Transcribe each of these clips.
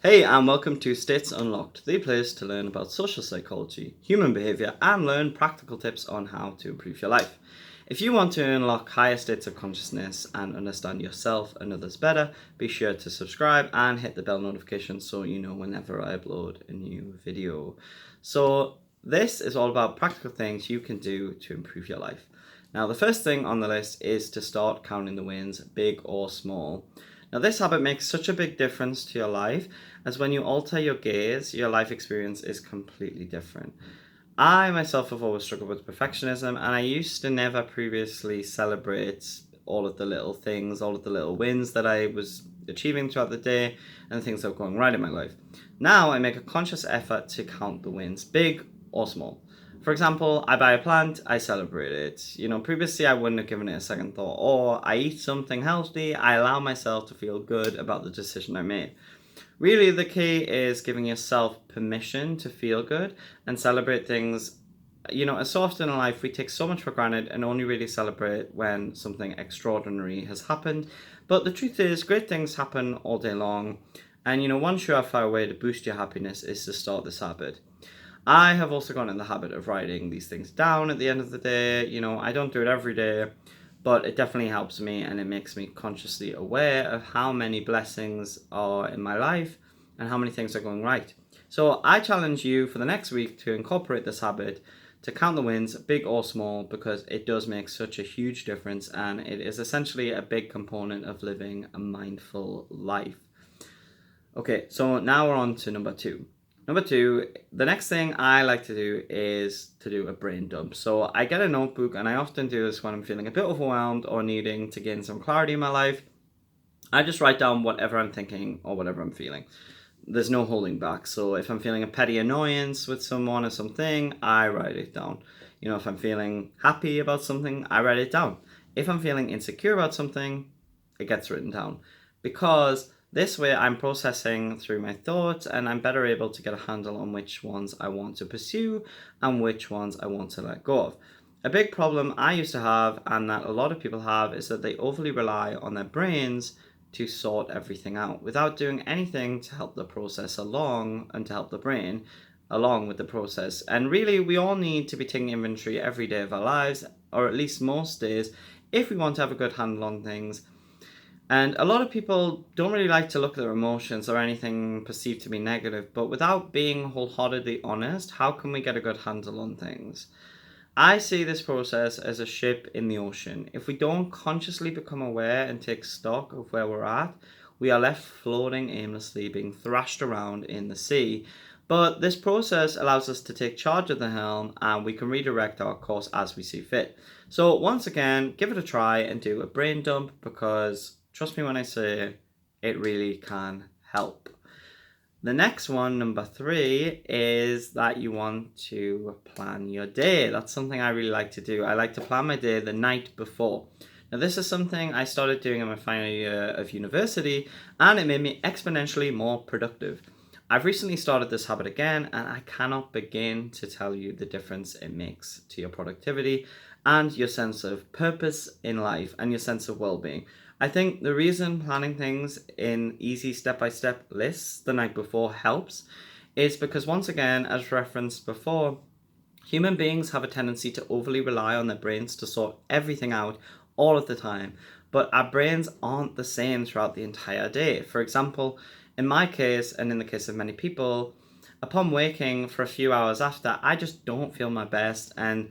Hey, and welcome to States Unlocked, the place to learn about social psychology, human behavior, and learn practical tips on how to improve your life. If you want to unlock higher states of consciousness and understand yourself and others better, be sure to subscribe and hit the bell notification so you know whenever I upload a new video. So, this is all about practical things you can do to improve your life. Now, the first thing on the list is to start counting the wins, big or small. Now, this habit makes such a big difference to your life, as when you alter your gaze, your life experience is completely different. I myself have always struggled with perfectionism, and I used to never previously celebrate all of the little things, all of the little wins that I was achieving throughout the day, and the things that were going right in my life. Now I make a conscious effort to count the wins, big or small. For example, I buy a plant, I celebrate it. Previously I wouldn't have given it a second thought. Or I eat something healthy, I allow myself to feel good about the decision I made. Really, the key is giving yourself permission to feel good and celebrate things. So often in life, we take so much for granted and only really celebrate when something extraordinary has happened. But the truth is, great things happen all day long. And, one surefire way to boost your happiness is to start this habit. I have also gotten in the habit of writing these things down at the end of the day. I don't do it every day, but it definitely helps me and it makes me consciously aware of how many blessings are in my life and how many things are going right. So I challenge you for the next week to incorporate this habit, to count the wins, big or small, because it does make such a huge difference and it is essentially a big component of living a mindful life. Okay, so now we're on to number two. Number two, the next thing I like to do is to do a brain dump. So I get a notebook, and I often do this when I'm feeling a bit overwhelmed or needing to gain some clarity in my life. I just write down whatever I'm thinking or whatever I'm feeling. There's no holding back. So if I'm feeling a petty annoyance with someone or something, I write it down. If I'm feeling happy about something, I write it down. If I'm feeling insecure about something, it gets written down. Because this way I'm processing through my thoughts and I'm better able to get a handle on which ones I want to pursue and which ones I want to let go of. A big problem I used to have, and that a lot of people have, is that they overly rely on their brains to sort everything out without doing anything to help the process along and to help the brain along with the process. And really, we all need to be taking inventory every day of our lives, or at least most days, if we want to have a good handle on things. And a lot of people don't really like to look at their emotions or anything perceived to be negative, but without being wholeheartedly honest, how can we get a good handle on things? I see this process as a ship in the ocean. If we don't consciously become aware and take stock of where we're at, we are left floating aimlessly, being thrashed around in the sea. But this process allows us to take charge of the helm and we can redirect our course as we see fit. So once again, give it a try and do a brain dump, because trust me when I say it really can help. The next one, number three, is that you want to plan your day. That's something I really like to do. I like to plan my day the night before. Now, this is something I started doing in my final year of university, and it made me exponentially more productive. I've recently started this habit again, and I cannot begin to tell you the difference it makes to your productivity and your sense of purpose in life and your sense of well-being. I think the reason planning things in easy step-by-step lists the night before helps is because, once again, as referenced before, human beings have a tendency to overly rely on their brains to sort everything out all of the time, but our brains aren't the same throughout the entire day. For example, in my case, and in the case of many people, upon waking for a few hours after, I just don't feel my best and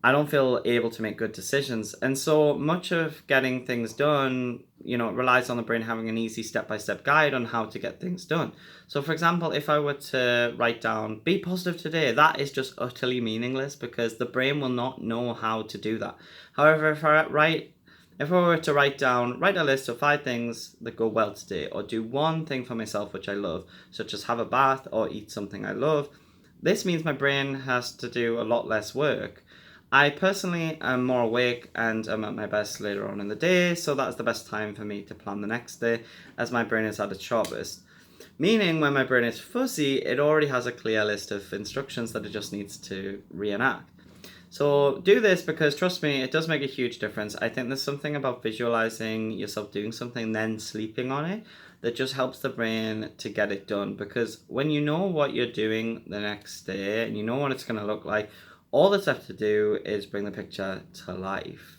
I don't feel able to make good decisions. And so much of getting things done, it relies on the brain having an easy step-by-step guide on how to get things done. So for example, if I were to write down, be positive today, that is just utterly meaningless because the brain will not know how to do that. However, if I were to write a list of 5 things that go well today, or do one thing for myself which I love, such as have a bath or eat something I love, this means my brain has to do a lot less work. I personally am more awake and am at my best later on in the day, so that's the best time for me to plan the next day, as my brain is at its sharpest. Meaning, when my brain is fuzzy, it already has a clear list of instructions that it just needs to reenact. So do this, because trust me, it does make a huge difference. I think there's something about visualizing yourself doing something, then sleeping on it, that just helps the brain to get it done. Because when you know what you're doing the next day and you know what it's going to look like, all that's left to do is bring the picture to life.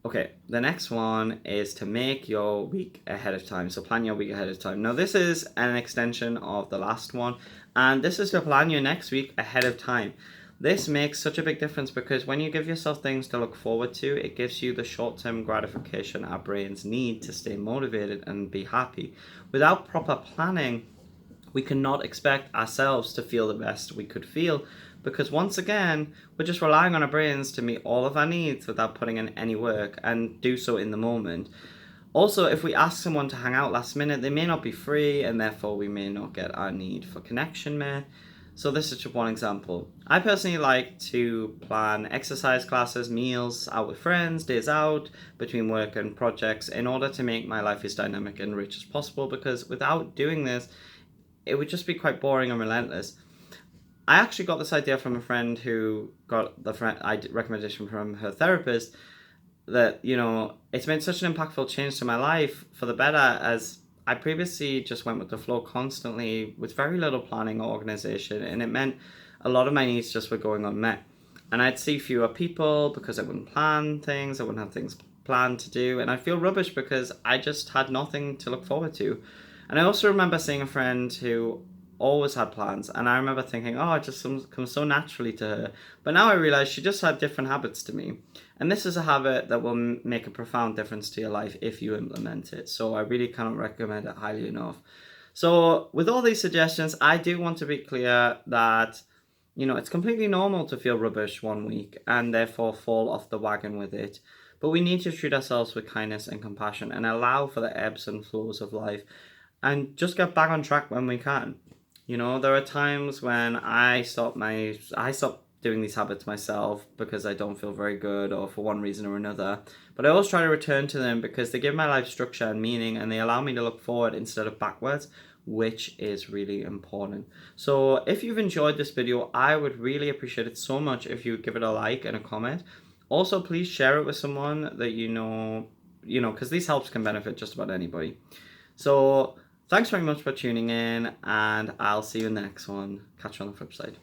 Okay, the next one is to make your week ahead of time. So plan your week ahead of time. Now, this is an extension of the last one, and this is to plan your next week ahead of time. This makes such a big difference because when you give yourself things to look forward to, it gives you the short-term gratification our brains need to stay motivated and be happy. Without proper planning, we cannot expect ourselves to feel the best we could feel, because once again, we're just relying on our brains to meet all of our needs without putting in any work and do so in the moment. Also, if we ask someone to hang out last minute, they may not be free and therefore we may not get our need for connection met. So this is just one example. I personally like to plan exercise classes, meals, out with friends, days out, between work and projects in order to make my life as dynamic and rich as possible, because without doing this, it would just be quite boring and relentless. I actually got this idea from a friend who got the recommendation from her therapist that, it's made such an impactful change to my life for the better, as I previously just went with the flow constantly with very little planning or organization, and it meant a lot of my needs just were going unmet. And I'd see fewer people because I wouldn't plan things, I wouldn't have things planned to do, and I'd feel rubbish because I just had nothing to look forward to. And I also remember seeing a friend who always had plans, and I remember thinking, oh, it just comes so naturally to her. But now I realize she just had different habits to me. And this is a habit that will make a profound difference to your life if you implement it. So I really cannot recommend it highly enough. So with all these suggestions, I do want to be clear that, it's completely normal to feel rubbish one week and therefore fall off the wagon with it. But we need to treat ourselves with kindness and compassion and allow for the ebbs and flows of life and just get back on track when we can. There are times when I stop doing these habits myself because I don't feel very good or for one reason or another. But I always try to return to them because they give my life structure and meaning, and they allow me to look forward instead of backwards, which is really important. So if you've enjoyed this video, I would really appreciate it so much if you would give it a like and a comment. Also, please share it with someone that because these helps can benefit just about anybody. So thanks very much for tuning in, and I'll see you in the next one. Catch you on the flip side.